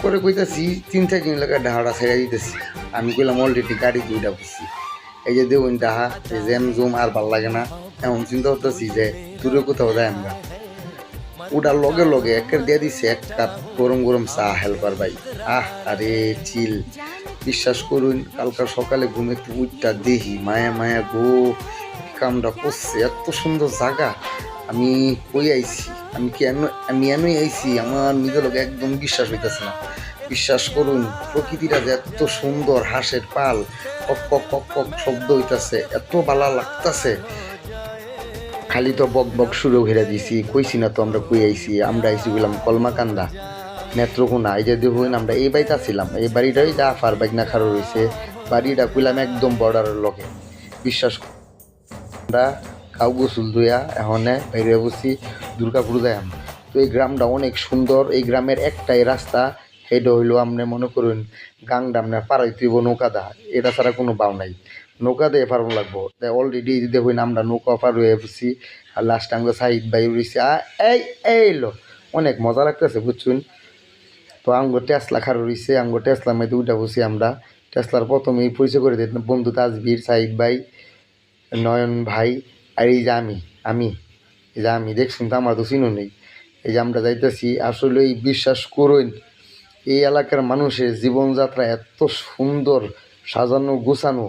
পরে কইতাছি 3-4 দিন লাগা ডাহাটা ছেড়ে দিতেছি। আমি কইলাম অলরেডি গাড়ি 2টা বুঝছি, এই যে দেখুন ডাহা এই জ্যাম জুম আর ভাল লাগে না। এমন চিন্তা করতেছি যে দূরে কোথাও যাই আমরা। ওটার লগে লগে একের দিয়ে দিছে 1 কাপ গরম গরম চা হেল্পার ভাই। আরে চিল। বিশ্বাস করুন কালকা সকালে ঘুমে একটু উঠটা দেখি মায়া মায়া গো কামটা করছে, এত সুন্দর জায়গা। আমি কই আইছি, আমি এনই আইছি, আমার নিজের লোক একদম বিশ্বাস হইতেছে না। বিশ্বাস করুন প্রকৃতিটা যে এত সুন্দর, হাঁসের পাল কক কক কক কক শব্দ হইতাছে, এত ভালো লাগতাছে। খালি তো বক বক সুরেও ঘেরা দিছি, কইছি না তো আমরা কই আইছি। আমরা আইছি বললাম কলমাকান্দা নেত্রকোনা। এই যে দেখুন আমরা এই বাড়িতে ছিলাম, এই বাড়িটাই যা আফার বাইকনা খারো রয়েছে। বাড়িটা কইলাম একদম বর্ডারের লগে। বিশ্বাস আমরা কাউ গোসল ধুইয়া এখনে বাইরে বসি দুর্গাপুর যাই। তো এই গ্রামটা অনেক সুন্দর। এই গ্রামের একটাই রাস্তা, সেটা হইলো আপনি মনে করুন গাংটা আপনার পাড়াইতে হইব নৌকা দা, এটা ছাড়া কোনো বাউ নাই। নৌকা দিয়ে পারবো লাগবো। তাই অলরেডি দেখুন আমরা নৌকা পার হয়ে বসি। আর লাস্ট আমরা সাইড বাই উড়িছি এই এইলো অনেক মজা লাগতেছে বুঝছুন। তো আঙ্গো টেসলা খারো রইছে, আঙ্গো টেসলা মেয়েতে উঠা বসি আমরা। টেসলার প্রথমেই পরিচয় করে দিই বন্ধু তাজবির, সাইদ ভাই, নয়ন ভাই, আর এই যে আমি এই যে আমি দেখছেন তো আমার তো চিনো নেই। এই যে আমরা যাইতেছি, আসলে বিশ্বাস করুন এই এলাকার মানুষের জীবনযাত্রা এত সুন্দর, সাজানো গোছানো।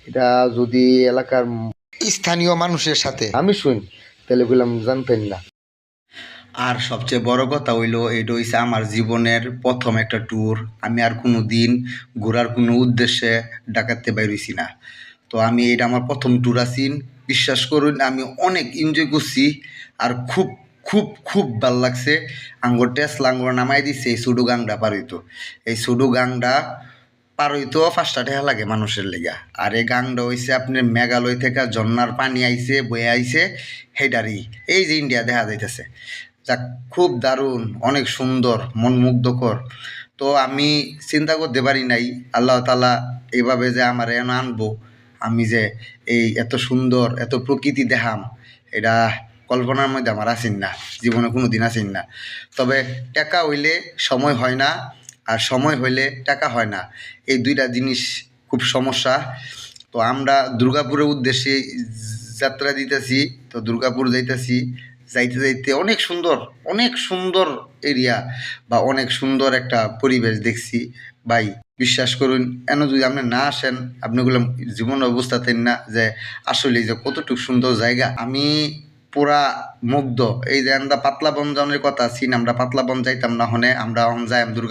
এটা যদি এলাকার স্থানীয় মানুষের সাথে আমি শুন তাহলে বললাম জানতেন না। আর সবচেয়ে বড় কথা হইলো এটা হইছে আমার জীবনের প্রথম একটা ট্যুর। আমি আর কোনো দিন ঘোরার কোনো উদ্দেশ্যে ঢাকাতে বাইরেছি না। তো আমি এটা আমার প্রথম ট্যুর আছিন। বিশ্বাস করুন আমি অনেক এনজয় করছি। আর খুব খুব খুব ভাল লাগছে। আঙ্গুর টেসলা আঙ্গুর নামাই দিচ্ছে এই সুডু গাংটা পার হইতো। এই সুডু গাংটা পার হইতো 5টা টাকা লাগে মানুষের লেগা। আর এই গাংটা হইছে আপনার মেঘালয় থেকে ঝর্নার পানি আইছে বয়ে আইছে হেডারি, এই যে ইন্ডিয়া দেখা যাইতেছে। যাক খুব দারুণ, অনেক সুন্দর, মন মুগ্ধকর। তো আমি চিন্তা করতে পারি নাই আল্লাহ তাআলা এইভাবে যে আমার এন আনবো, আমি যে এই এত সুন্দর এত প্রকৃতি দেখাম, এটা কল্পনার মধ্যে আমার আসেন না, জীবনে কোনো দিন আসেন না। তবে টাকা হইলে সময় হয় না, আর সময় হইলে টাকা হয় না, এই দুইটা জিনিস খুব সমস্যা। তো আমরা দুর্গাপুরের উদ্দেশ্যে যাত্রা দিতেছি। তো দুর্গাপুর যাইতেছি, যাইতে যাইতে অনেক সুন্দর এরিয়া বা অনেক সুন্দর একটা পরিবেশ দেখছি ভাই। বিশ্বাস করুন এন যদি আপনি না আসেন আপনিগুলো জীবন অবস্থাতেন না যে আসলে যে কতটুকু সুন্দর জায়গা। আমি পুরা মুগ্ধ। এই যে আমরা পাতলা বন যাওয়ার কথা আছি, আমরা পাতলা বন যাইতাম না, হনে আমরা যাই দুর্গা